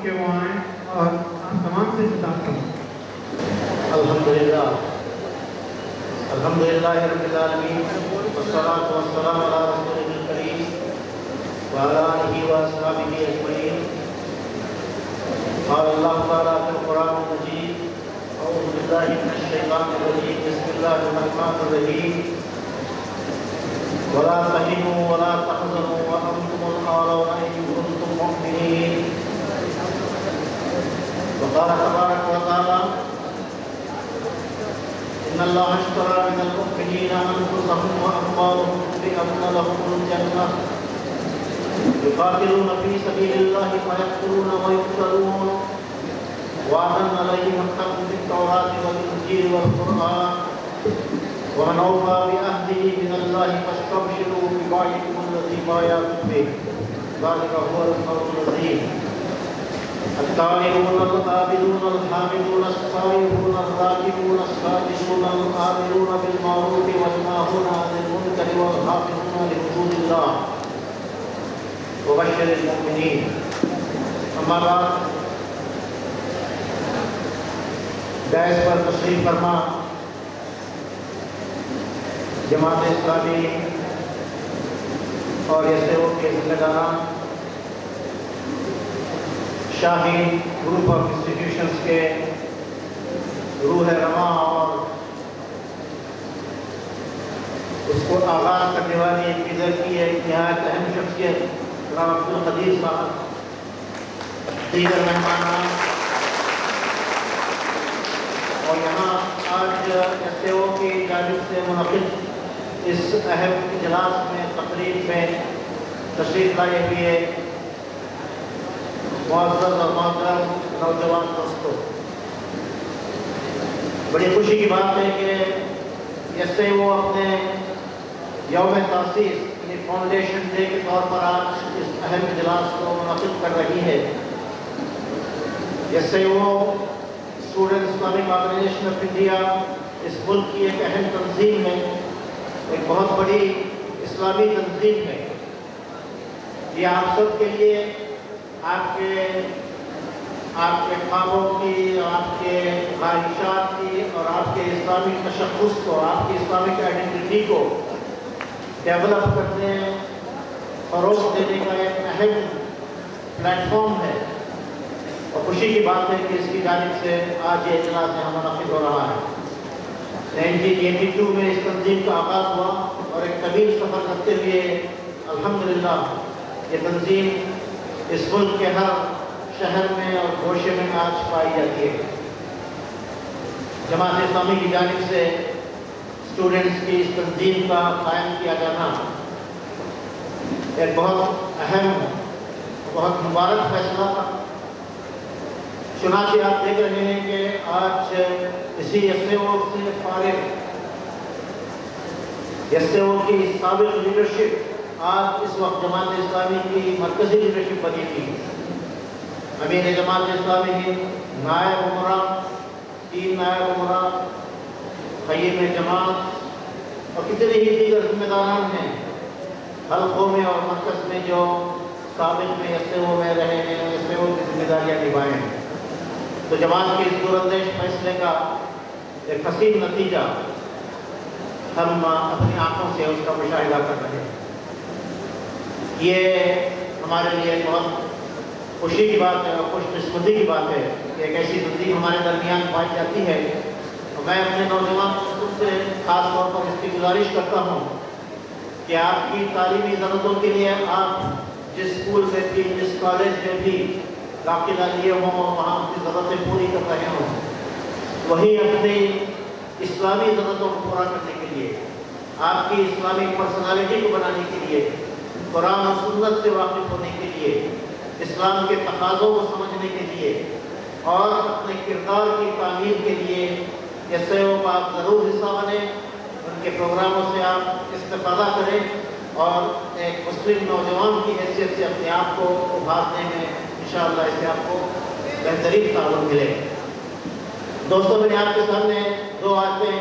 کہ وہ آئیں اور آپ تمام سے خطاب کریں۔ الحمدللہ رب العالمین والصلاة والسلام علی رسولہ الکریم وعلی آلہ واصحابہ اجمعین۔ قال اللہ تعالیٰ فی القرآن المجید اعوذ باللہ من الشیطان الرجیم بسم اللہ الرحمن الرحیم ولا تهنوا ولا تحزنوا وانتم الاعلون ان كنتم مؤمنین۔ وقال تبارک وتعالی ان اللہ اشترى من المؤمنین انفسهم واموالهم بان لهم الجنہ يقاتلون في سبيل الله فيقتلون ويقتلون وعدا عليهم حقا في التوراة والإنجيل والقرآن ومن أوفى بعهده من الله فاستبشروا ببيعكم الذي بايعتم به ذلك هو الفوز العظيم۔ التائبون العابدون الحامدون السائحون الراكعون الساجدون الآمرون بالمعروف والناهون عن المنكر والحافظون لحدود الله وبشر المؤمنین۔ اما بعد، ڈائس پر تشریف فرما جماعت اسلامی اور ایس او کے ذمہ داران، شاہین گروپ آف انسٹیٹیوشنز کے روح رواں اور اس کو آغاز کرنے والی ایک ادھر کی ایک نہایت اہم شخصیت جناب عبدالقدیر صاحب، دیگر مہمانان اور یہاں آج ایس اے او کی جانب سے منعقد اس اہم اجلاس میں تقریب میں تشریف لائے ہوئے معزز اور محترم نوجوان دوستوں، بڑی خوشی کی بات ہے کہ ایس اے او اپنے یوم تاسیس یعنی فاؤنڈیشن ڈے کے طور پر آج اس اہم اجلاس کو منعقد کر رہی ہے۔ S A O student Islamic organisation of India اس ملک کی ایک اہم تنظیم ہے، ایک بہت بڑی اسلامی تنظیم ہے۔ یہ آپ سب کے لیے آپ کے خوابوں کی، آپ کے خواہشات کی اور آپ کے اسلامی تشخص کو، آپ کی اسلامک آئیڈینٹی کو ڈیولپ کرنے، فروغ دینے کا ایک اہم پلیٹ فارم ہے، اور خوشی کی بات ہے کہ اس کی جانب سے آج یہ اجلاس یہاں منعقد ہو رہا ہے۔ 1982 میں اس تنظیم کا آغاز ہوا اور ایک طویل سفر کرتے ہوئے الحمدللہ یہ تنظیم اس ملک کے ہر شہر میں اور گوشے میں آج پائی جاتی ہے۔ جماعت اسلامی کی جانب سے اسٹوڈنٹس کی اس تنظیم کا قائم کیا جانا ایک بہت اہم، بہت مبارک فیصلہ تھا۔ چنانچہ آپ دیکھ رہے ہیں کہ آج اسی ایس اے او سے فارغ ایس اے او کی سابق لیڈرشپ آج اس وقت جماعت اسلامی کی مرکزی لیڈرشپ بنی تھی۔ امیر جماعت اسلامی کی نائب امراء، 3 نائب امراء، قیم جماعت اور کتنے ہی دیگر ذمہ داران ہیں حلقوں میں اور مرکز میں جو سابق میں ایس اے او میں رہے ہیں، ایس اے او کی ذمہ داریاں نبھائیں ہیں۔ تو جماعت کے اس دوراندیش فیصلے کا ایک حسین نتیجہ ہم اپنی آنکھوں سے اس کا مشاہدہ کر رہے ہیں۔ یہ ہمارے لیے بہت خوشی کی بات ہے اور خوش قسمتی کی بات ہے کہ ایک ایسی تنظیم ہمارے درمیان پائی جاتی ہے، اور میں اپنے نوجوان دوستوں سے خاص طور پر اس کی گزارش کرتا ہوں کہ آپ کی تعلیمی ضرورتوں کے لیے آپ جس اسکول میں بھی، جس کالج میں بھی داخلہ لیے ہوں اور وہاں اپنی ضرورتیں پوری کر رہے ہوں، وہیں اپنی اسلامی ضرورتوں کو پورا کرنے کے لیے، آپ کی اسلامی پرسنالٹی کو بنانے کے لیے، قرآن و سنت سے واقف ہونے کے لیے، اسلام کے تقاضوں کو سمجھنے کے لیے اور اپنے کردار کی تعمیر کے لیے ایس اے او کا آپ ضرور حصہ بنیں، ان کے پروگراموں سے آپ استفادہ کریں اور ایک مسلم نوجوان کی حیثیت سے اپنے آپ کو ابھارنے میں انشاءاللہ اس سے آپ کو بہترین تعاون ملے۔ دوستوں، میں نے آپ کے سامنے 2 آیتیں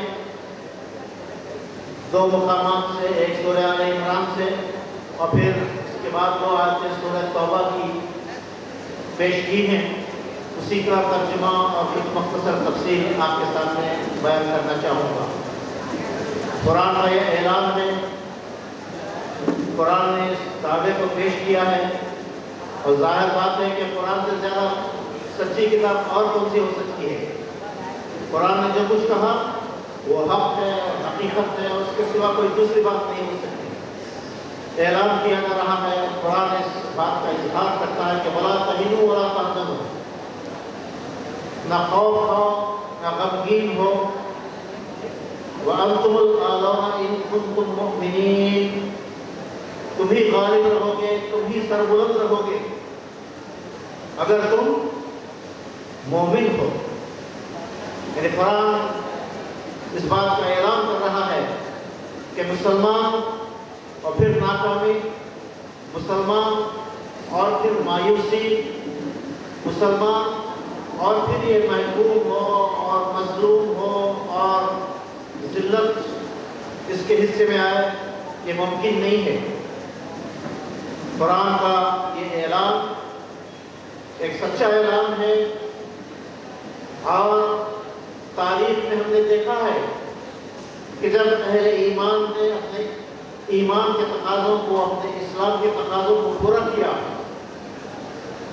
2 مقامات سے، ایک سورہ آل عمران سے اور پھر اس کے بعد 2 آیتیں سورہ توبہ کی پیش کی ہیں اسی کا ترجمہ اور ایک مختصر تفصیل آپ کے سامنے بیان کرنا چاہوں گا۔ قرآن کا یہ اعلان ہے، قرآن نے اس دعوے کو پیش کیا ہے، اور ظاہر بات ہے کہ قرآن سے زیادہ سچی کتاب اور کون سی ہو سکتی ہے۔ قرآن نے جو کچھ کہا وہ حق ہے اور حقیقت ہے، اور اس کے سوا کوئی دوسری بات نہیں ہو سکتی۔ اعلان کیا جا رہا ہے، قرآن اس بات کا اظہار کرتا ہے کہ وَلَا تَهِنُوا وَلَا تَحْزَنُوا، نہ خوف ہو نہ غمگین ہو، وَأَنْتُمُ الْأَعْلَوْنَ إِن كُنتُم مُؤْمِنِينَ، تم ہی غالب رہو گے، تم ہی سربلند رہو گے اگر تم مومن ہو۔ یعنی قرآن اس بات کا اعلان کر رہا ہے کہ مسلمان اور پھر ناکامی، مسلمان اور پھر مایوسی، مسلمان اور پھر یہ محبوب ہو اور مظلوم ہو اور ذلت اس کے حصے میں آئے، یہ ممکن نہیں ہے۔ قرآن کا یہ اعلان ایک سچا اعلان ہے، اور تاریخ میں ہم نے دیکھا ہے کہ جب اہل ایمان نے اپنے ایمان کے تقاضوں کو، اپنے اسلام کے تقاضوں کو پورا کیا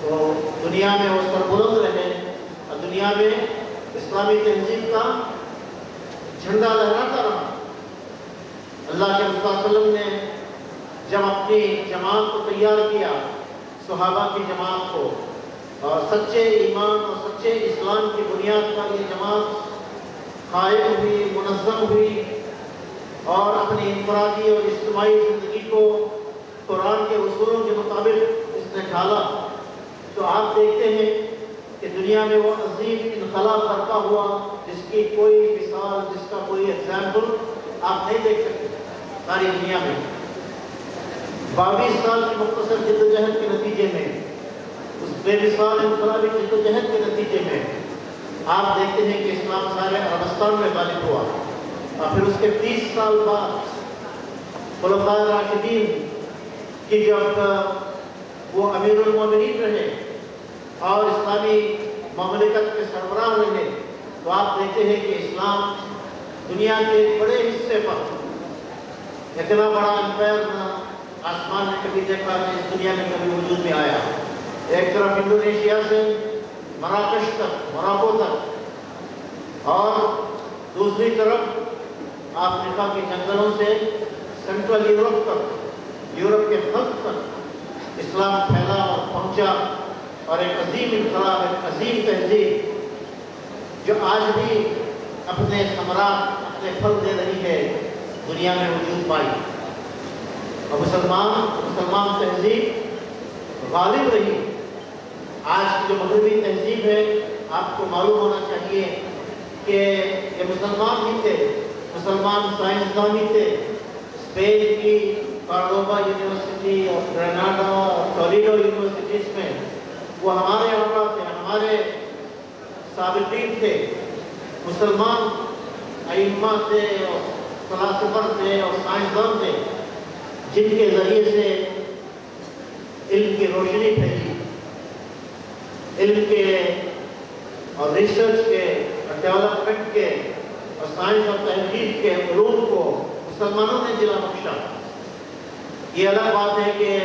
تو دنیا میں وہ سربلند رہے، اور دنیا میں اسلامی تہذیب کا جھنڈا لہراتا رہا۔ اللہ کے رسول صلی اللہ علیہ وسلم نے جب اپنی جماعت کو تیار کیا، صحابہ کی جماعت کو، اور سچے ایمان اور سچے اسلام کی بنیاد پر یہ جماعت قائم ہوئی، منظم ہوئی، اور اپنی انفرادی اور اجتماعی زندگی کو قرآن کے اصولوں کے مطابق اس نے ڈھالا، تو آپ دیکھتے ہیں کہ دنیا میں وہ عظیم انقلاب برپا ہوا جس کی کوئی مثال، جس کا کوئی ایگزامپل آپ نہیں دیکھ سکتے ساری دنیا میں۔ 22 سال کی مختصر جدوجہد کے نتیجے میں، اس بے مثال انقلابی جدوجہد کے نتیجے میں آپ دیکھتے ہیں کہ اسلام سارے عربستان میں غالب ہوا، اور پھر اس کے 30 سال بعد خلفائے راشدین کی جب وہ امیر المومنین رہے اور اسلامی مملکت کے سربراہ رہے، تو آپ دیکھتے ہیں کہ اسلام دنیا کے ایک بڑے حصے پر اتنا بڑا امپائر آسمان نے کبھی دیکھا نہیں، اس دنیا میں کبھی وجود میں آیا۔ ایک طرف انڈونیشیا سے مراکش تک، موراکو تک، اور دوسری طرف افریقہ کے جنگلوں سے سینٹرل یورپ تک، یورپ کے خلق تک اسلام پھیلا اور پہنچا، اور ایک عظیم انقلاب، ایک عظیم تہذیب جو آج بھی اپنے ثمرات، اپنے پھل دے رہی ہے، دنیا میں وجود پائی، اور مسلمان تہذیب غالب رہی۔ آج کی جو مغربی تہذیب ہے، آپ کو معلوم ہونا چاہیے کہ یہ مسلمان ہی تھے، مسلمان سائنسدان ہی تھے۔ اسپین کی کارڈوبا یونیورسٹی اور گریناڈا اور ٹولیڈو یونیورسٹیز میں وہ ہمارے علماء تھے، ہمارے سابقین تھے، مسلمان ائمہ تھے اور فلاسفر تھے اور سائنسدان تھے، جن کے ذریعے سے علم کی روشنی پھیلی، علم کے اور ریسرچ کے اور ڈیولپمنٹ کے اور سائنس اور تحقیق کے علوم کو مسلمانوں نے جلا بخشا۔ یہ الگ بات ہے کہ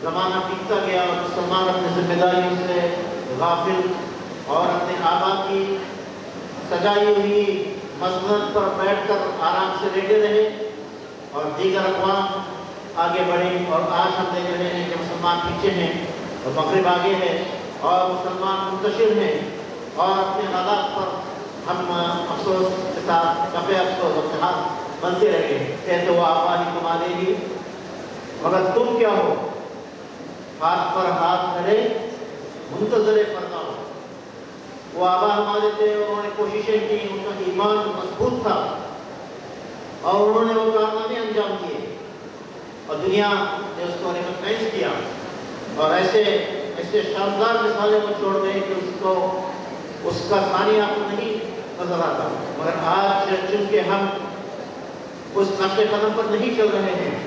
زمانہ بیتتا گیا اور مسلمان اپنی ذمہ داریوں سے غافل اور اپنے آبا کی سجائی ہوئی مسند پر بیٹھ کر آرام سے لیٹے رہے، اور دیگر اقوام آگے بڑھے، اور آج ہم دیکھ رہے ہیں کہ مسلمان پیچھے ہیں اور مغرب آگے ہے، اور مسلمان منتشر ہیں، اور اپنے حالات پر ہم افسوس کے ساتھ کفے افسوس اور اتحاد بنتے رہے ہیں۔ تو وہ آبا ہی تمہارے ہی، مگر تم کیا ہو؟ ہاتھ پر ہاتھ دھرے منتظر فردا ہو۔ وہ آبا ہمارے تھے، انہوں نے کوششیں کی، ان کا ایمان مضبوط تھا، اور انہوں نے وہ کارنامے انجام دیے، اور دنیا نے اس کو ریکگنائز کیا، اور ایسے شاندار مثالیں وہ چھوڑ گئے کہ اس کا ثانی آپ کو نہیں نظر آتا۔ مگر آج چونکہ ہم اس نقش قدم پر نہیں چل رہے ہیں،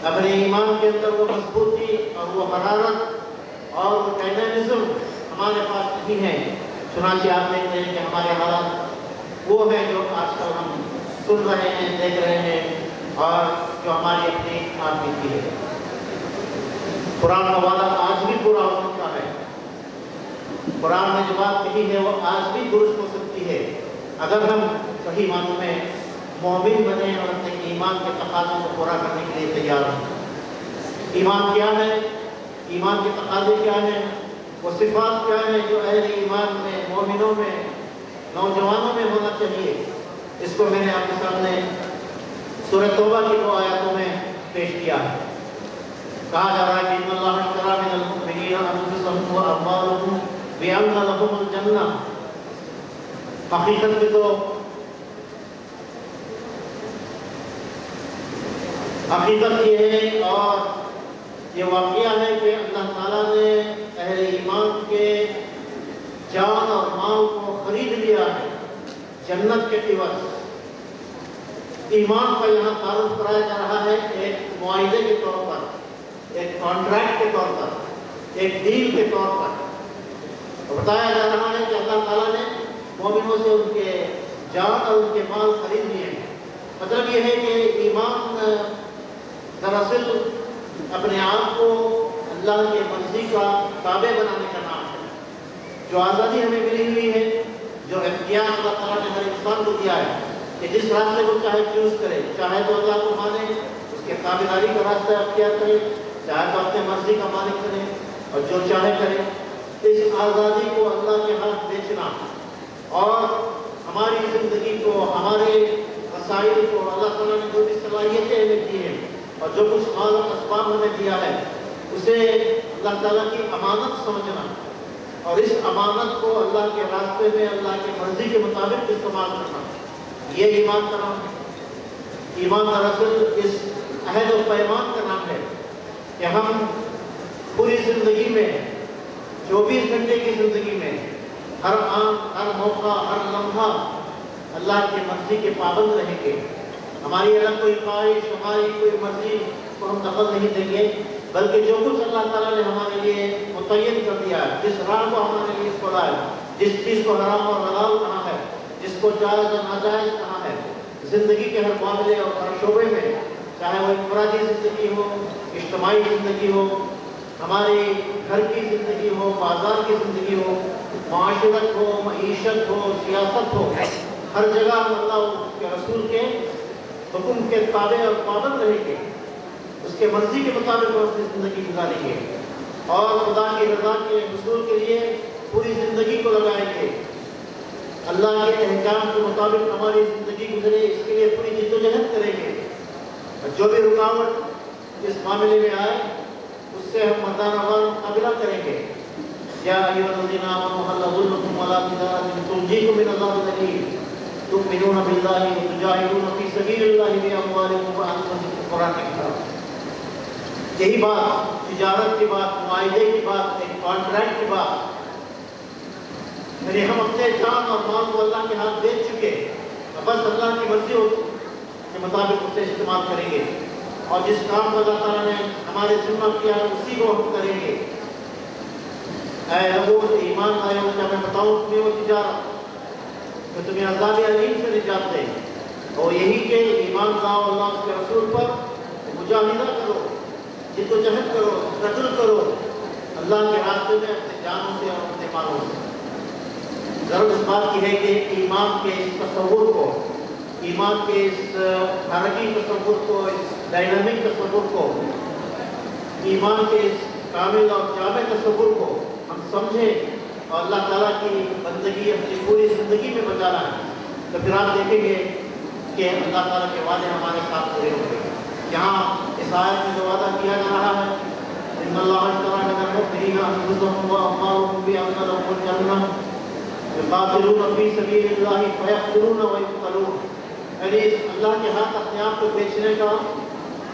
اپنے ایمان کے اندر وہ مضبوطی اور وہ حرارت اور وہ ڈائنامزم ہمارے پاس نہیں ہے. چنانچہ آپ دیکھتے ہیں کہ ہمارے حالات وہ ہیں جو آج کل ہم سن رہے ہیں، دیکھ رہے ہیں، اور جو ہماری اپنی آپ بیتی ہے. قرآن کا وعدہ آج بھی پورا ہو سکتا ہے. قرآن میں جو بات کہی ہے وہ آج بھی درست ہو سکتی ہے اگر ہم صحیح معنوں میں مومن بنے اور اپنے ایمان کے تقاضوں کو پورا کرنے کے لیے تیار ہوں. ایمان کیا ہے؟ ایمان کے تقاضے کیا ہیں؟ وہ صفات کیا ہیں جو اہل ایمان میں، مومنوں میں، نوجوانوں میں ہونا چاہیے؟ اس کو میں نے آپ کے سامنے سورہ توبہ کی 2 آیاتوں میں پیش کیا ہے. کہا جا رہا ہے کہ ان اللہ اشتری من المؤمنین انفسهم واموالهم بان لهم الجنہ. حقیقت میں تو حقیقت یہ ہے اور یہ واقعہ ہے کہ اللہ تعالیٰ نے اہل ایمان کے جان اور مال کو خرید لیا ہے جنت کے عوض. ایمان کا یہاں تعارف کرایا جا رہا ہے ایک معاہدے کے طور پر، ایک کانٹریکٹ کے طور پر، ایک ڈیل کے طور پر. بتایا جا رہا ہے کہ اللہ تعالیٰ نے مومنوں سے ان کے جان اور ان کے مال خرید لیے ہیں. مطلب یہ ہے کہ ایمان دراصل اپنے آپ کو اللہ کی مرضی کا تابع بنانے کا نام ہے. جو آزادی ہمیں ملی ہوئی ہے، جو اختیار اللہ تعالیٰ نے ہر انسان کو دیا ہے کہ جس راستے کو چاہے چوز کرے، چاہے تو اللہ کو مانے، اس کے تابعداری کا راستہ اختیار کرے، چاہے تو اپنے مرضی کا مالک کرے اور جو چاہے کرے. اس آزادی کو اللہ کے ہاتھ بیچنا اور ہماری زندگی کو، ہمارے وسائل کو، اللہ تعالیٰ نے جو بھی صلاحیتیں ہمیں دی ہیں اور جو کچھ مال و اسباب ہمیں دیا ہے اسے اللہ تعالیٰ کی امانت سمجھنا اور اس امانت کو اللہ کے راستے میں اللہ کی مرضی کے مطابق استعمال کرنا، یہ ایمان کا نام ہے. ایمان دراصل اس عہد و پیمان کا نام ہے کہ ہم پوری زندگی میں 24 گھنٹے کی زندگی میں ہر آن، ہر موقع، ہر لمحہ اللہ کی مرضی کے پابند رہیں گے. ہماری الگ کوئی خواہش، ہماری کوئی مرضی کو ہم دخل نہیں دیں گے، بلکہ جو کچھ اللہ تعالیٰ نے ہمارے لیے متعین کر دیا ہے، جس راہ کو ہمارے لیے کھولا ہے، جس چیز کو حرام اور حلال کہا ہے، جس کو جائز اور ناجائز کہا ہے، زندگی کے ہر معاملے اور ہر شعبے میں، چاہے وہ انفرادی زندگی ہو، اجتماعی زندگی ہو، ہماری گھر کی زندگی ہو، بازار کی زندگی ہو، معاشرت ہو، معیشت ہو، سیاست ہو، ہر جگہ ہم اللہ کے رسول کے حکم کے تابع اور پابند رہیں گے، اس کے مرضی کے مطابق ہم اپنی زندگی گزاریں گے اور خدا کی رضا کے حصول کے لیے پوری زندگی کو لگائیں گے. اللہ کے احکام کے مطابق ہماری زندگی گزرے اس کے لیے پوری جدوجہد کریں گے. اور جو بھی رکاوٹ اس معاملے میں آئے اس سے ہم مردانہ وار مقابلہ کریں گے. یا ایھا الذین آمنوا ھل ادلکم علی تجارۃ تنجیکم من عذاب الیم تؤمنون باللہ وتجاہدون فی سبیل اللہ باموالکم وانفسکم. قرآن کی کتاب. یہی بات، تجارت کی بات، معاہدے کی بات، ایک کانٹریکٹ کی بات، یعنی ہم اپنے جان اور مال کو اللہ کے ہاتھ بیچ چکے، بس اللہ کی مرضی کے مطابق اسے استعمال کریں گے اور جس کام کو اللہ تعالیٰ نے ہمارے ذمہ کیا ہے اسی کو ہم کریں گے. اے لوگوں ایمان لائے ہو، کیا میں بتاؤں تمہیں وہ تجارت کہ تمہیں عذاب علیم سے نجات دے؟ اور یہی کہ ایمان لاؤ اللہ کے رسول پر، مجاہدہ کرو، جد و جہد کرو، اسٹرگل کرو اللہ کے راستے میں اپنے جانوں سے اور اپنے مالوں سے. ضرور اس بات کی ہے کہ ایمان کے اس تصور کو، ایمان کے اس حرکی تصور کو، اس ڈائنامک تصور کو، ایمان کے اس کامل اور جامع تصور کو ہم سمجھیں اور اللہ تعالیٰ کی بندگی اپنی پوری زندگی میں بچا رہا ہے، تو پھر آپ دیکھیں گے کہ اللہ تعالیٰ کے وعدے ہمارے ساتھ پورے ہوں گے. یہاں اس آیت میں جو وعدہ کیا جا رہا ہے، ان اللہ اشتری من المؤمنین انفسهم واموالهم بان لهم الجنہ یقاتلون فی سبیل اللہ فیقتلون ویقتلون. یعنی اللہ کے ہاتھ اپنے آپ کو بیچنے کا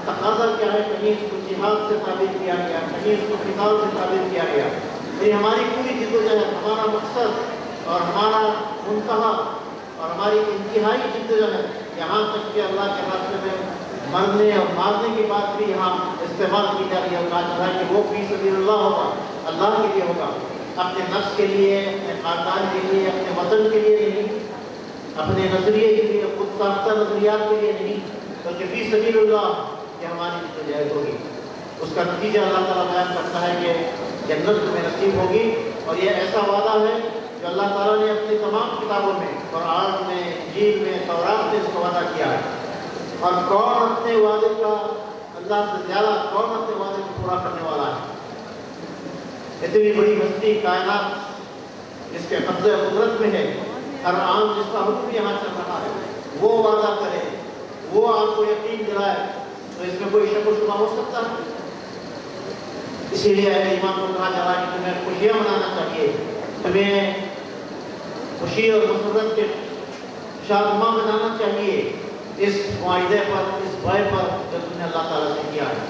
تقاضا کیا ہے؟ کہیں اس کو جہاد سے تعبیر کیا گیا، کہیں اس کو قتال سے تعبیر کیا گیا. یعنی ہماری پوری جدوجہد، ہمارا مقصد اور ہمارا منتہا اور ہماری انتہائی جدوجہد یہاں تک کہ اللہ کے راستے میں مرنے اور مارنے کی بات بھی یہاں استعمال کی جا رہی ہے. اور کہا جا رہا ہے کہ وہ فی سبیل اللہ ہوگا، اللہ کے لیے ہوگا، اپنے نفس کے لیے، اپنے خاندان کے لیے، اپنے وطن کے لیے نہیں، اپنے نظریے کے لیے، خود ساختہ نظریات کے لیے نہیں، بلکہ فی سبیل اللہ کہ ہماری جدوجہد ہوگی۔ اس کا نتیجہ اللہ تعالیٰ بیان کرتا ہے کہ جنت تمہیں نصیب ہوگی، اور یہ ایسا وعدہ ہے جو اللہ تعالیٰ نے اپنی تمام کتابوں میں، قرآن میں، انجیل میں، تورات میں اس کا وعدہ کیا ہے۔ اور کون اپنے وعدے کا اللہ سے زیادہ کون اپنے وعدے کو پورا کرنے والا ہے؟ اتنی بڑی ہستی کائنات جس کے قبضے قدرت میں ہے، ہر آن جس کا حکم یہاں چل رہا ہے، وہ وعدہ کرے، وہ آپ کو یقین دلائے، تو اس میں کوئی شک و شبہ ہو سکتا ہے؟ اسی لیے اہل ایمان کو کہا جا رہا ہے کہ تمہیں خوشیاں منانا چاہیے، تمہیں خوشی اور مسرت کے شادماں منانا چاہیے اس معاہدے پر، اس وعدے پر جو تم نے اللہ تعالیٰ سے کیا ہے۔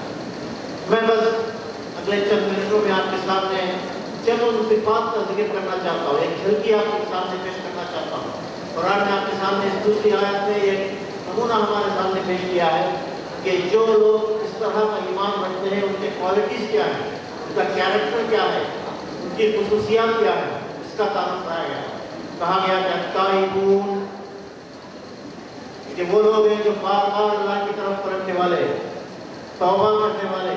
میں بس اگلے چند منٹوں میں آپ کے سامنے چند ان صفات کا ذکر کرنا چاہتا ہوں، ایک جھلکی آپ کے سامنے پیش کرنا چاہتا ہوں۔ قرآن نے آپ کے سامنے اس دوسری آیت میں ایک نمونہ ہمارے سامنے پیش کیا ہے کہ جو لوگ اس طرح کا ایمان رکھتے ہیں ان کے کوالٹیز کیا ہیں، ان کا کیریکٹر کیا ہے، ان کی خصوصیات کیا ہے، اس کا تعارف کرایا گیا۔ کہا گیا کہ التائبون، کہ وہ لوگ ہیں جو بار بار اللہ کی طرف پلٹنے والے، توبہ کرنے والے،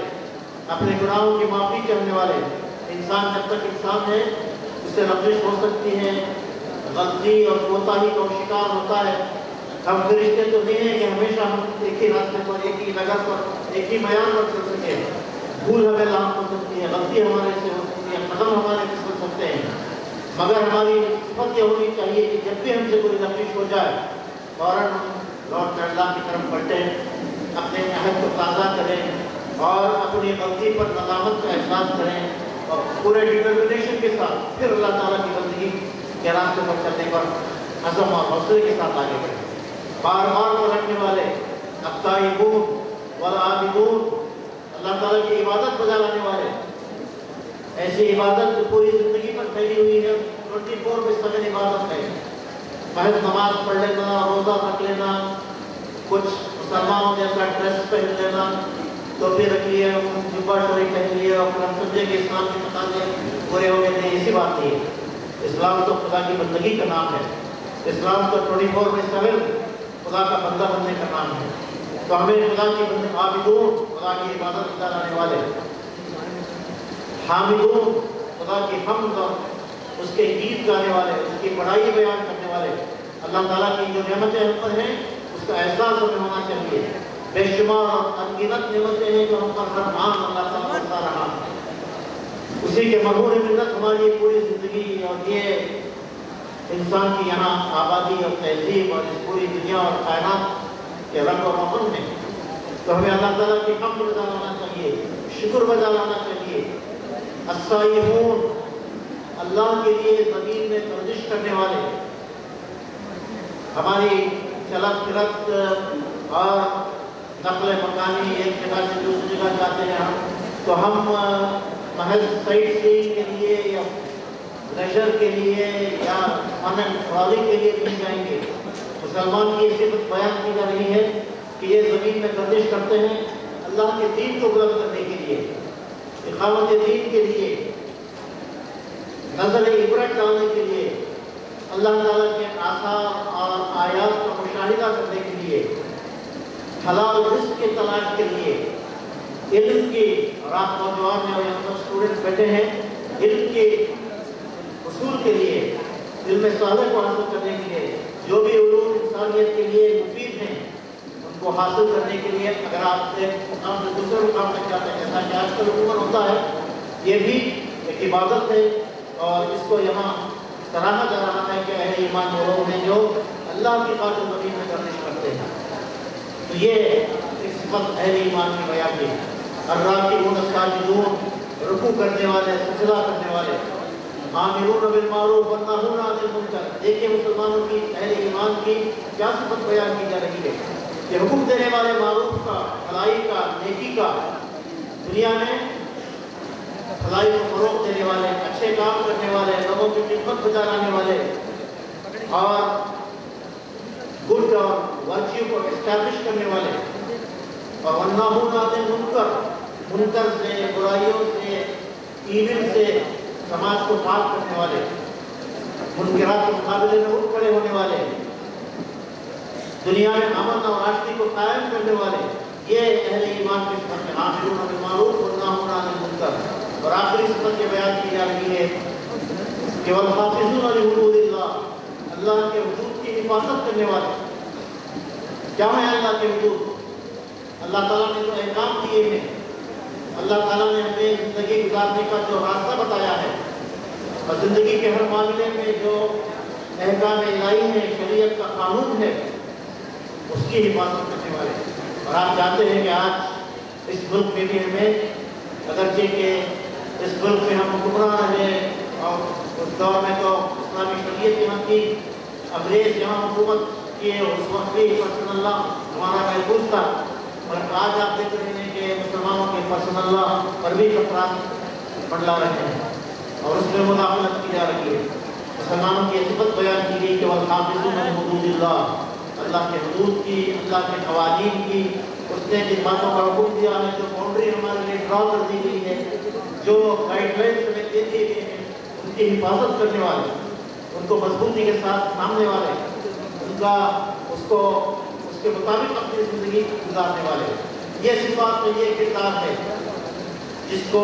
اپنے گناہوں کی معافی چاہنے والے۔ انسان جب تک انسان ہے اس سے لغزش ہو سکتی ہے، غلطی اور کوتاہی کا شکار ہوتا ہے۔ ہم فرشتے تو نہیں ہیں کہ ہمیشہ ہم ایک ہی راستے پر، ایک ہی نگر پر، ایک ہی میان پر چل سکیں۔ بھول ہمیں لاحق ہو سکتی ہے، غلطی ہمارے سے ہو سکتی ہے، قدم ہمارے پھسل سکتے ہیں، مگر ہماری صفت یہ ہونی چاہیے کہ جب بھی ہم سے کوئی لغزش ہو جائے فوراً ہم لوٹ کر اللہ کی طرف بڑھیں، اپنے عہد کو تازہ کریں اور اپنی غلطی پر ندامت کا احساس کریں، اور پورے ڈٹرمنیشن کے ساتھ پھر اللہ تعالیٰ کی بندگی کے راستے پر چلنے پر عزم اور حوصلے کے ساتھ آگے بڑھیں۔ بار بار پلٹنے والے، التائبون والعابدون، اللہ تعالیٰ کی عبادت بجا لانے والے، ایسی عبادت جو پوری زندگی پر پھیلی ہوئی ہے، 24/7 عبادت ہے۔ محض نماز پڑھ لینا، روزہ رکھ لینا، کچھ مسلمانوں جیسا ڈریس پہن لینا، ٹوپی رکھ لیے، جبہ شریف پہن لیے اور ہم سمجھے کہ اسلام کے تقاضے پورے ہو گئے، نہیں، ایسی بات نہیں ہے۔ اسلام تو خدا کی بندگی کا نام ہے، اسلام تو 24/7 خدا کا بندہ بننے کا نام ہے۔ تو ہمیں خدا کی بندگی، عابدون خدا کی عبادت کرانے والے، حامدون خدا کی حمد اور اس کے گیت گانے والے، اس کی بڑائی بیان کرنے والے، اللہ تعالیٰ کی جو نعمتیں ہم پر ہیں اس کا احساس ہمیں ہونا چاہیے۔ بے شمار اور انگنت نعمتیں ہیں جو ہم پر ہر عام اللہ تعالیٰ کرتا رہا، اسی کے مرہون منت ہماری پوری زندگی اور یہ انسان کی یہاں آبادی اور تہذیب اور اس پوری دنیا اور کائنات کے رنگ اور روغن میں۔ تو ہمیں اللہ تعالیٰ کی حمد بجا لانا چاہیے، شکر بجا لانا چاہیے۔ السائحون، اللہ کے لیے زمین میں گردش کرنے والے، ہماری چلت پھرت اور نقل مکانی ایک جگہ سے دوسری جگہ جاتے ہیں ہم، تو ہم محض سائٹ سیئنگ کے لیے یا لیجر کے لیے یا فن اینڈ فراغی کے لیے نہیں جائیں گے۔ مسلمان کی یہ صفت بیان کی جا رہی ہے کہ یہ زمین میں گردش کرتے ہیں اللہ کے دین کو بلند کرنے کے لیے، اقامت دین کے لیے، نظر عبرت ڈالنے کے لیے، اللہ تعالیٰ کے آثار اور آیات کا مشاہدہ کرنے کے لیے، حلال رزق کی تلاش کے لیے، علم کی، رات نوجوان میں یہاں پر اسٹوڈنٹ بیٹھے ہیں، علم کے حصول کے لیے، علم صالح کو حاصل کرنے کے لیے، جو بھی علوم انسانیت کے لیے مفید ہیں ان کو حاصل کرنے کے لیے اگر آپ ایک مقام سے دوسرے مقام تک جاتے ہیں، جیسا کہ آج کل عموماً ہوتا ہے، یہ بھی ایک عبادت ہے اور اس کو یہاں سراہا جا رہا ہے کہ اہل ایمان وہ لوگ ہیں جو اللہ کی خاطر زمین میں گردش کرتے ہیں۔ تو یہ ایک صفت اہل ایمان کی بیان کی۔ الراکعون الساجدون، رکوع کرنے والے، سجدہ کرنے والے، آمرون بالمعروف والنہون عن المنکر۔ دیکھیے مسلمانوں کی، اہل ایمان کی کیا صفت بیان کی جا رہی ہے کہ حکم دینے والے معروف کا، بھلائی کا، نیکی کا، دنیا میں بھلائی کو فروغ دینے والے، اچھے کام کرنے والے، لوگوں کی خدمت بجا لانے والے اور گڈ اور ورچیو کو اسٹیبلش کرنے والے، اور والنہون عن المنکر، منکر سے، برائیوں سے ایون سے سماج کو پاک کرنے والے، منکرات کے مقابلے میں اٹھ کھڑے ہونے والے، دنیا میں امن اور آشتی کو قائم کرنے والے، یہ اہل ایمان کے صفت میں عاملون بالمعروف والناہون عن المنکر۔ اور آخری صفت یہ بیان کی جا رہی ہے کہ والحافظون لحدود اللہ، اللہ کے حدود کی حفاظت کرنے والے۔ کیا ہے اللہ کے حدود؟ اللہ تعالیٰ نے جو احکام دیے ہیں، اللہ تعالیٰ نے ہمیں زندگی گزارنے کا جو راستہ بتایا ہے، اور زندگی کے ہر معاملے میں جو احکام الہی ہے، شریعت کا قانون ہے، اس کی حفاظت کرنے والے۔ اور آپ جانتے ہیں کہ آج اس ملک میں بھی ہمیں، اگرچہ کہ اس ملک میں ہم حکمران رہے اور اس دور میں تو اسلامی شریعت یہاں کی، انگریز یہاں حکومت کیے، اس وقت بھی پرسن اللہ ہمارا محفوظ تھا، اور آج آپ دیکھ رہے ہیں کہ مسلمانوں کے پرسن اللہ پر بھی خطرات منڈلا رہے ہیں اور اس میں مداخلت کی جا رہی ہے۔ مسلمانوں کی صفت بیان کی گئی کہ والحافظون لحدود اللہ، اللہ کے حدود کی، اللہ کے قوانین کی، اس نے جن باتوں کا حکم دیا ہے، جو باؤنڈری ہمارے لیے ڈرا کر دی گئی ہے، جو گائیڈ لائنس ہمیں دے دیے گئے ہیں، ان کی حفاظت کرنے والے، ان کو مضبوطی کے ساتھ تھامنے والے، ان کا اس کے مطابق اپنی زندگی گزارنے والے۔ یہ صفات میں یہ کردار ہے جس کو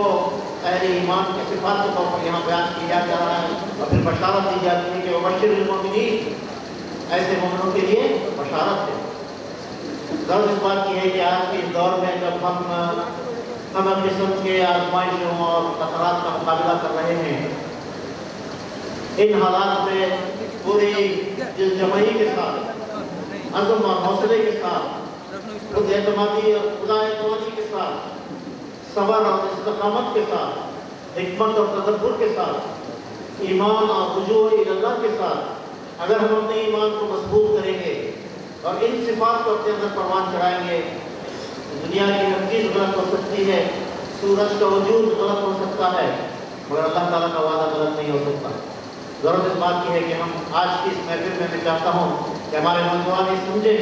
اہل ایمان کے صفات کے طور پر یہاں بیان کیا جا رہا ہے، اور پھر بشارت دی جاتی ہے کہ وبشر المؤمنین، ایسے مومنوں کے لیے بشارت ہے۔ غرض اس بات کی ہے کہ آج کے اس دور میں جب ہم قسم کے آزمائشوں اور خطرات کا مقابلہ کر رہے ہیں، ان حالات میں پوری جمعی کے ساتھ، عزم اور حوصلے کے ساتھ، خود اعتمادی اور خدا اعتمادی کے ساتھ، صبر اور استقامت کے ساتھ، حکمت اور تدبر کے ساتھ، ایمان اور رجوع اللہ کے ساتھ اگر ہم اپنے ایمان کو مضبوط کریں گے اور ان صفات کو اپنے اندر پروان چڑھائیں گے، دنیا کی ہر چیز غلط ہو سکتی ہے، سورج کا وجود غلط ہو سکتا ہے، مگر اللہ تعالیٰ کا وعدہ غلط نہیں ہو سکتا۔ ضرورت اس بات کی ہے کہ ہم آج کی اس محفل میں چاہتا ہوں کہ ہمارے نوجوان یہ سمجھیں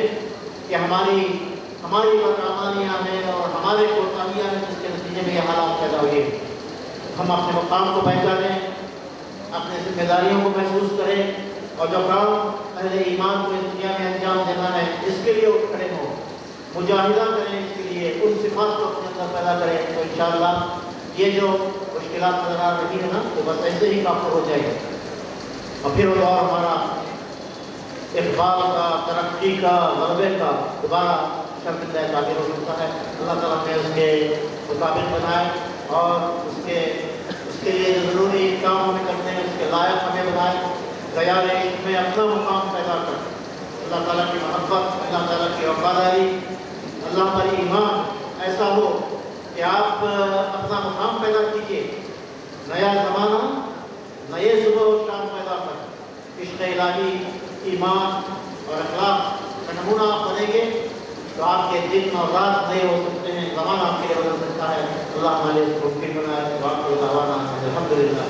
کہ ہماری بدعمالیاں ہیں اور ہمارے کوتاہیاں ہیں، جس کے نتیجے میں یہ حالات پیدا ہوئے۔ ہم اپنے مقام کو پہچانیں، اپنے ذمہ داریوں کو محسوس کریں، اور جو کام اہل ایمان کو اس دنیا میں انجام دینا ہے، اس کے لیے اٹھ کھڑے ہوں، مجاہدہ کریں، اس کے لیے ان صفات کو اپنے اندر پیدا کریں، تو انشاءاللہ یہ جو مشکلات نظر آ رہی ہے نا، تو بس ایسے ہی کافر ہو جائے گا، اور پھر وہ دور ہمارا اقبال کا، ترقی کا، غلبے کا دوبارہ شرمندہ تعبیر ہو سکتا ہے۔ اللہ تعالیٰ نے اس کے مطابق بنائے اور اس کے لیے جو ضروری کام ہمیں کرتے ہیں، اس کے لائق ہمیں بنائے، خیال عشق میں اپنا مقام پیدا کر، اللہ تعالیٰ کی محبت، اللہ تعالیٰ کی وفاداری، اللہ پر ایمان ایسا ہو کہ آپ اپنا مقام پیدا کیجیے، نیا زمانہ، نئے صبح و شام پیدا کر، عشق الہی، ایمان اور اخلاق کا نمونہ آپ بنیں گے تو آپ کے دن اور رات نئے ہو سکتے ہیں، زمانہ آپ کے لیے بدل سکتا ہے۔ اللہ ہمارے اس کو ممکن بنائے، واقعی دعوانا الحمدللہ۔